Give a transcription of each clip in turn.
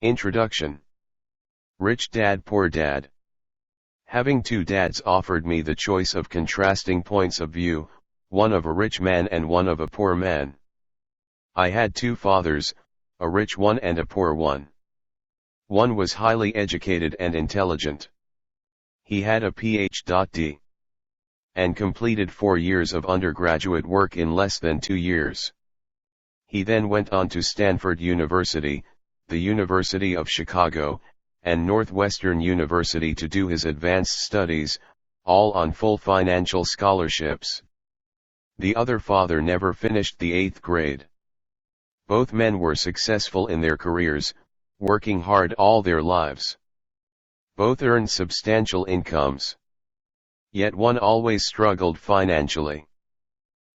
Introduction. Rich Dad Poor Dad. Having two dads offered me the choice of contrasting points of view, one of a rich man and one of a poor man. I had two fathers, a rich one and a poor one. One was highly educated and intelligent. He had a Ph.D. and completed 4 years of undergraduate work in less than 2 years. He then went on to Stanford University, the University of Chicago, and Northwestern University to do his advanced studies, all on full financial scholarships. The other father never finished the 8th grade. Both men were successful in their careers, working hard all their lives. Both earned substantial incomes. Yet one always struggled financially.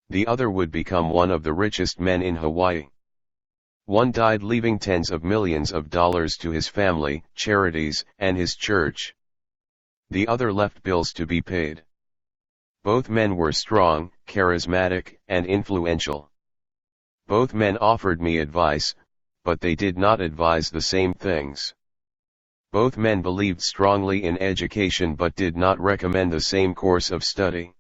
The other would become one of the richest men in Hawaii. One died leaving tens of millions of dollars to his family, charities, and his church. The other left bills to be paid. Both men were strong, charismatic, and influential. Both men offered me advice, but they did not advise the same things. Both men believed strongly in education but did not recommend the same course of study.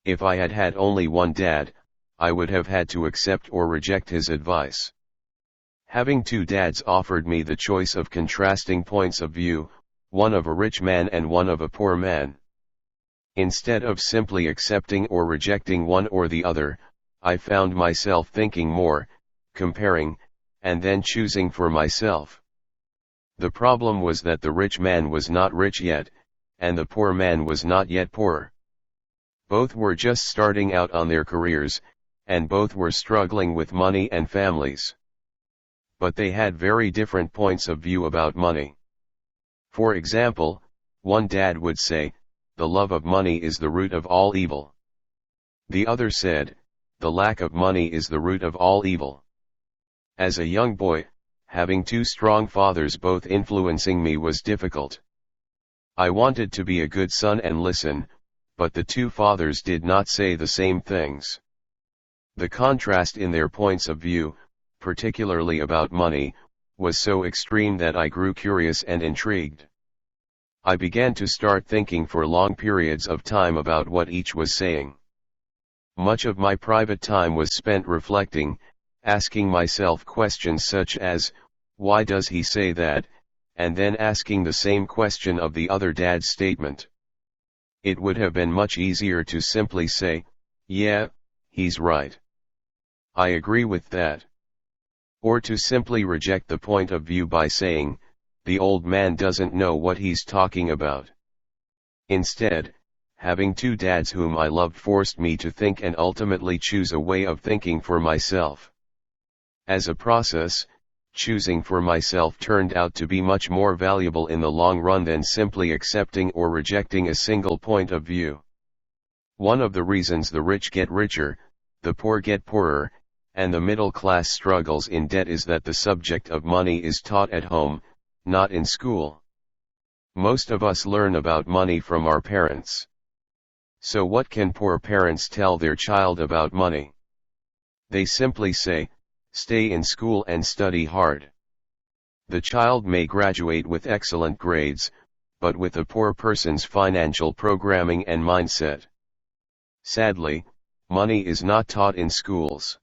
If I had had only one dad, I would have had to accept or reject his advice. Having two dads offered me the choice of contrasting points of view, one of a rich man and one of a poor man. Instead of simply accepting or rejecting one or the other, I found myself thinking more, comparing, and then choosing for myself. The problem was that the rich man was not rich yet, and the poor man was not yet poor. Both were just starting out on their careers, and both were struggling with money and families. But they had very different points of view about money. For example, one dad would say, "The love of money is the root of all evil." The other said, "The lack of money is the root of all evil." As a young boy, having two strong fathers both influencing me was difficult. I wanted to be a good son and listen, but the two fathers did not say the same things. The contrast in their points of view, particularly about money, was so extreme that I grew curious and intrigued. I began to start thinking for long periods of time about what each was saying. Much of my private time was spent reflecting, asking myself questions such as, "Why does he say that?" and then asking the same question of the other dad's statement. It would have been much easier to simply say, "Yeah, he's right. I agree with that." Or to simply reject the point of view by saying, "The old man doesn't know what he's talking about." Instead, having two dads whom I loved forced me to think and ultimately choose a way of thinking for myself. As a process, choosing for myself turned out to be much more valuable in the long run than simply accepting or rejecting a single point of view. One of the reasons the rich get richer, the poor get poorer, and the middle class struggles in debt is that the subject of money is taught at home, not in school. Most of us learn about money from our parents. So what can poor parents tell their child about money? They simply say, "Stay in school and study hard." The child may graduate with excellent grades, but with a poor person's financial programming and mindset. Sadly, money is not taught in schools.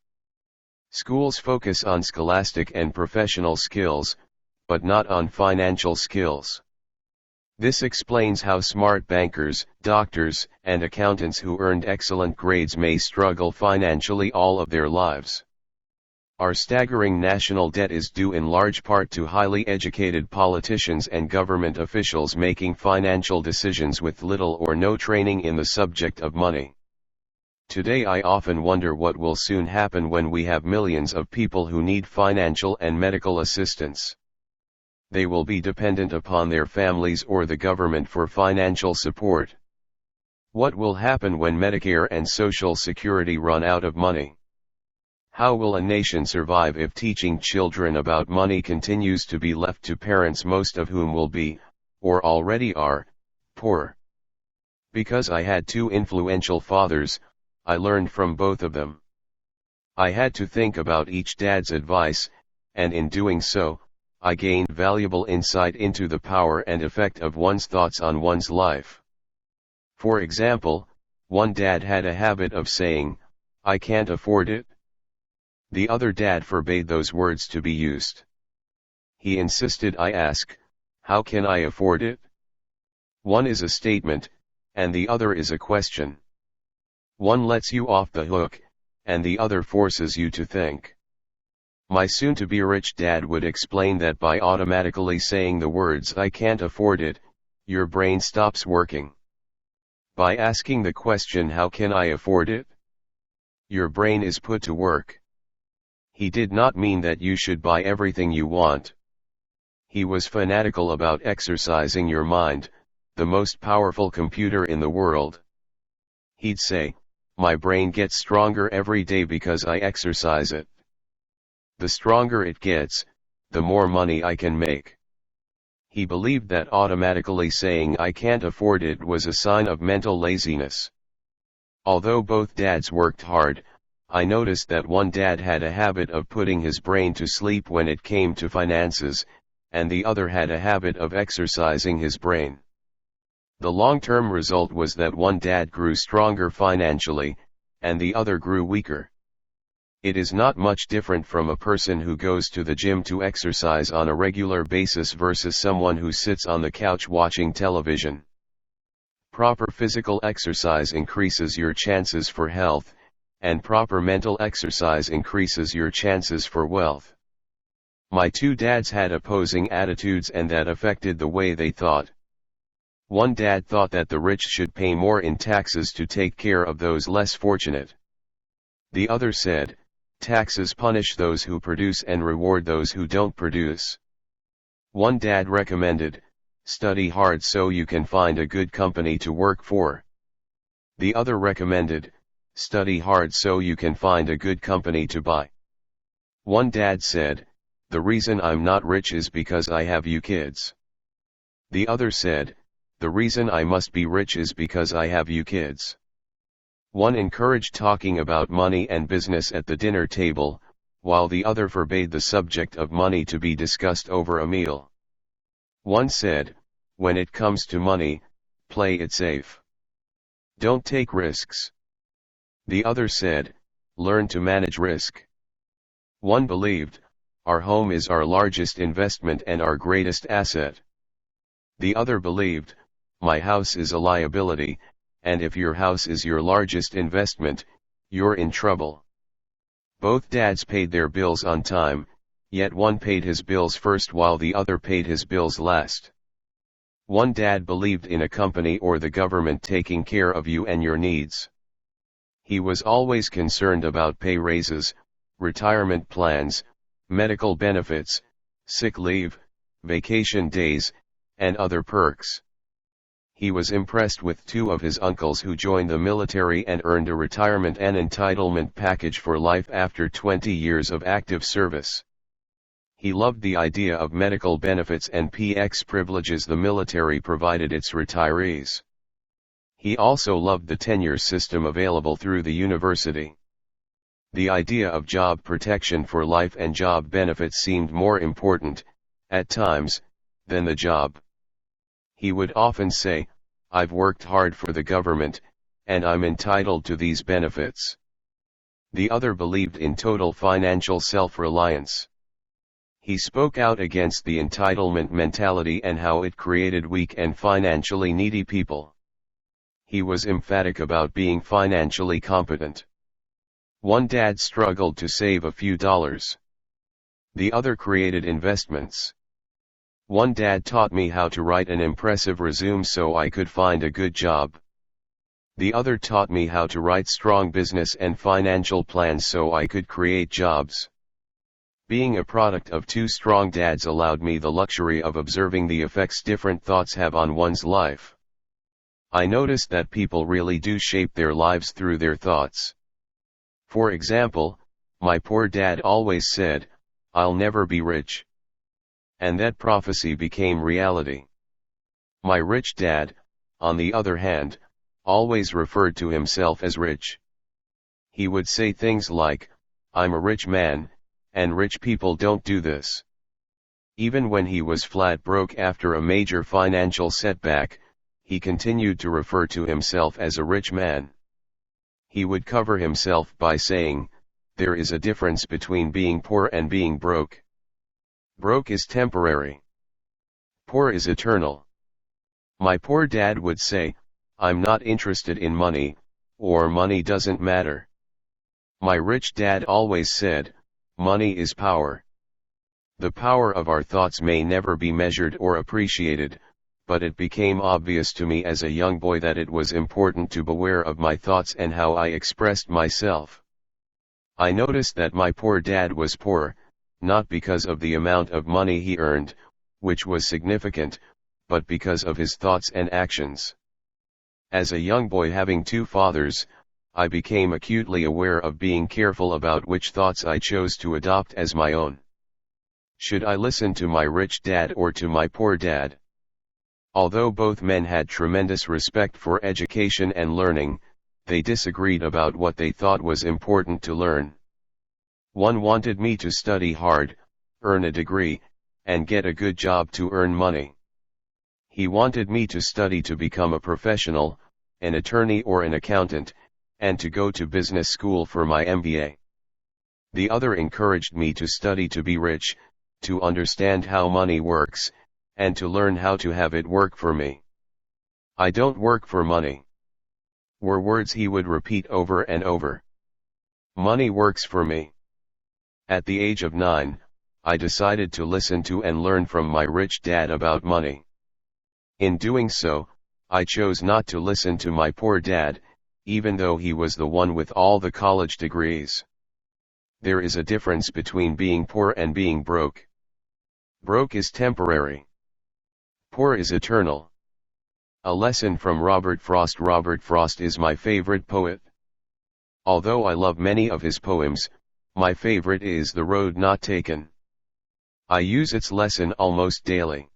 Schools focus on scholastic and professional skills, but not on financial skills. This explains how smart bankers, doctors, and accountants who earned excellent grades may struggle financially all of their lives. Our staggering national debt is due in large part to highly educated politicians and government officials making financial decisions with little or no training in the subject of money. Today I often wonder what will soon happen when we have millions of people who need financial and medical assistance. They will be dependent upon their families or the government for financial support. What will happen when Medicare and Social Security run out of money? How will a nation survive if teaching children about money continues to be left to parents, most of whom will be, or already are, poor? Because I had two influential fathers, I learned from both of them. I had to think about each dad's advice, and in doing so, I gained valuable insight into the power and effect of one's thoughts on one's life. For example, one dad had a habit of saying, "I can't afford it." The other dad forbade those words to be used. He insisted I ask, "How can I afford it?" One is a statement, and the other is a question. One lets you off the hook, and the other forces you to think. My soon-to-be rich dad would explain that by automatically saying the words "I can't afford it," your brain stops working. By asking the question "How can I afford it?" your brain is put to work. He did not mean that you should buy everything you want. He was fanatical about exercising your mind, the most powerful computer in the world. He'd say, "My brain gets stronger every day because I exercise it. The stronger it gets, the more money I can make." He believed that automatically saying "I can't afford it" was a sign of mental laziness. Although both dads worked hard, I noticed that one dad had a habit of putting his brain to sleep when it came to finances, and the other had a habit of exercising his brain. The long-term result was that one dad grew stronger financially, and the other grew weaker. It is not much different from a person who goes to the gym to exercise on a regular basis versus someone who sits on the couch watching television. Proper physical exercise increases your chances for health, and proper mental exercise increases your chances for wealth. My two dads had opposing attitudes, and that affected the way they thought. One dad thought that the rich should pay more in taxes to take care of those less fortunate. The other said, "Taxes punish those who produce and reward those who don't produce." One dad recommended, "Study hard so you can find a good company to work for." The other recommended, "Study hard so you can find a good company to buy." One dad said, "The reason I'm not rich is because I have you kids." The other said, "The reason I must be rich is because I have you kids." One encouraged talking about money and business at the dinner table, while the other forbade the subject of money to be discussed over a meal. One said, "When it comes to money, play it safe. Don't take risks." The other said, "Learn to manage risk." One believed, "Our home is our largest investment and our greatest asset." The other believed, "My house is a liability, and if your house is your largest investment, you're in trouble." Both dads paid their bills on time, yet one paid his bills first while the other paid his bills last. One dad believed in a company or the government taking care of you and your needs. He was always concerned about pay raises, retirement plans, medical benefits, sick leave, vacation days, and other perks. He was impressed with two of his uncles who joined the military and earned a retirement and entitlement package for life after 20 years of active service. He loved the idea of medical benefits and PX privileges the military provided its retirees. He also loved the tenure system available through the university. The idea of job protection for life and job benefits seemed more important, at times, than the job. He would often say, "I've worked hard for the government, and I'm entitled to these benefits." The other believed in total financial self-reliance. He spoke out against the entitlement mentality and how it created weak and financially needy people. He was emphatic about being financially competent. One dad struggled to save a few dollars. The other created investments. One dad taught me how to write an impressive resume so I could find a good job. The other taught me how to write strong business and financial plans so I could create jobs. Being a product of two strong dads allowed me the luxury of observing the effects different thoughts have on one's life. I noticed that people really do shape their lives through their thoughts. For example, my poor dad always said, "I'll never be rich." And that prophecy became reality. My rich dad, on the other hand, always referred to himself as rich. He would say things like, "I'm a rich man, and rich people don't do this." Even when he was flat broke after a major financial setback, he continued to refer to himself as a rich man. He would cover himself by saying, "There is a difference between being poor and being broke. Broke is temporary. Poor is eternal." My poor dad would say, "I'm not interested in money, or money doesn't matter." My rich dad always said, "Money is power." The power of our thoughts may never be measured or appreciated, but it became obvious to me as a young boy that it was important to beware of my thoughts and how I expressed myself. I noticed that my poor dad was poor, not because of the amount of money he earned, which was significant, but because of his thoughts and actions. As a young boy having two fathers, I became acutely aware of being careful about which thoughts I chose to adopt as my own. Should I listen to my rich dad or to my poor dad? Although both men had tremendous respect for education and learning, they disagreed about what they thought was important to learn. One wanted me to study hard, earn a degree, and get a good job to earn money. He wanted me to study to become a professional, an attorney or an accountant, and to go to business school for my MBA. The other encouraged me to study to be rich, to understand how money works, and to learn how to have it work for me. "I don't work for money," were words he would repeat over and over. "Money works for me." At the age of 9, I decided to listen to and learn from my rich dad about money. In doing so, I chose not to listen to my poor dad, even though he was the one with all the college degrees. There is a difference between being poor and being broke. Broke is temporary. Poor is eternal. A lesson from Robert Frost. Robert Frost is my favorite poet. Although I love many of his poems, my favorite is The Road Not Taken. I use its lesson almost daily.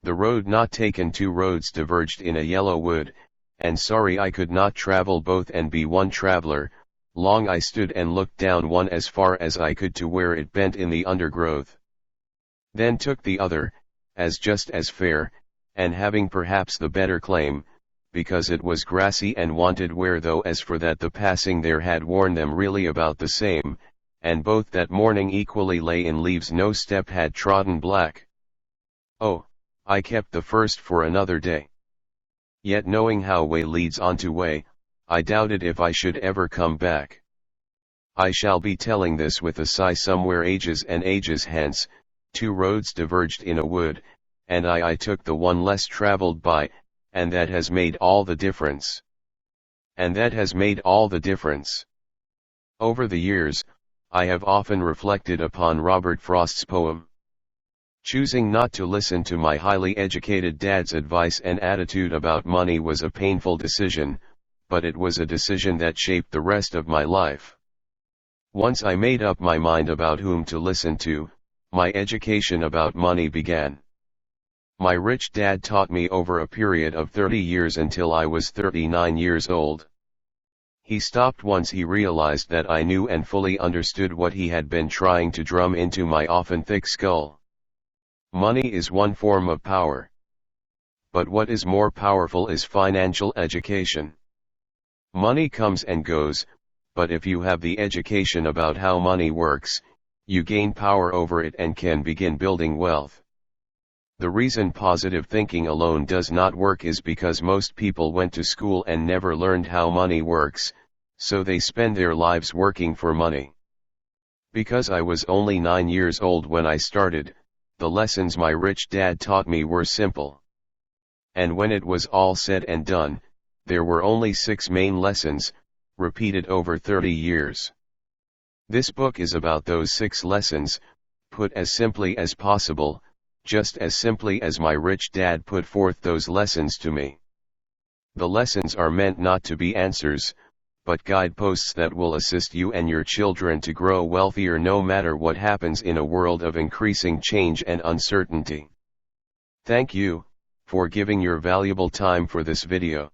The road not taken, two roads diverged in a yellow wood, and sorry I could not travel both and be one traveler. Long I stood and looked down one as far as I could to where it bent in the undergrowth. Then took the other, as just as fair, and having perhaps the better claim, because it was grassy and wanted wear, though as for that the passing there had worn them really about the same, and both that morning equally lay in leaves, no step had trodden black. Oh, I kept the first for another day. Yet knowing how way leads on to way, I doubted if I should ever come back. I shall be telling this with a sigh somewhere ages and ages hence. Two roads diverged in a wood, and I took the one less traveled by, and that has made all the difference. And that has made all the difference. Over the years, I have often reflected upon Robert Frost's poem. Choosing not to listen to my highly educated dad's advice and attitude about money was a painful decision, but it was a decision that shaped the rest of my life. Once I made up my mind about whom to listen to, my education about money began. My rich dad taught me over a period of 30 years until I was 39 years old. He stopped once he realized that I knew and fully understood what he had been trying to drum into my often thick skull. Money is one form of power. But what is more powerful is financial education. Money comes and goes, but if you have the education about how money works, you gain power over it and can begin building wealth. The reason positive thinking alone does not work is because most people went to school and never learned how money works, so they spend their lives working for money. Because I was only 9 years old when I started, the lessons my rich dad taught me were simple. And when it was all said and done, there were only 6 main lessons, repeated over 30 years. This book is about those 6 lessons, put as simply as possible, just as simply as my rich dad put forth those lessons to me. The lessons are meant not to be answers, but guideposts that will assist you and your children to grow wealthier no matter what happens in a world of increasing change and uncertainty. Thank you for giving your valuable time for this video.